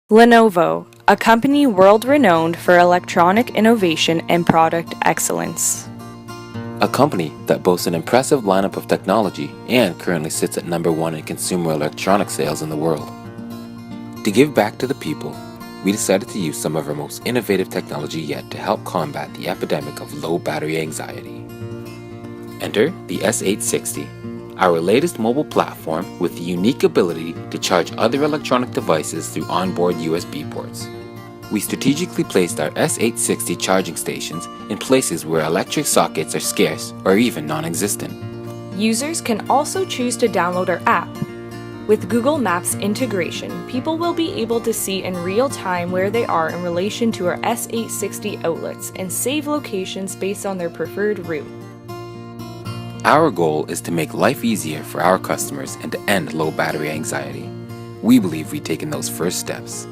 Lenovo, a company world-renowned for electronic innovation and product excellence. A company that boasts an impressive lineup of technology and currently sits at number 1 in consumer electronic sales in the world. To give back to the people, we decided to use some of our most innovative technology yet to help combat the epidemic of low battery anxiety. Enter the S860, our latest mobile platform with the unique ability to charge other electronic devices through onboard USB ports. We strategically placed our S860 charging stations in places where electric sockets are scarce or even non-existent. Users can also choose to download our app. With Google Maps integration, people will be able to see in real time where they are in relation to our S860 outlets and save locations based on their preferred route. Our goal is to make life easier for our customers and to end low battery anxiety. We believe we've taken those first steps.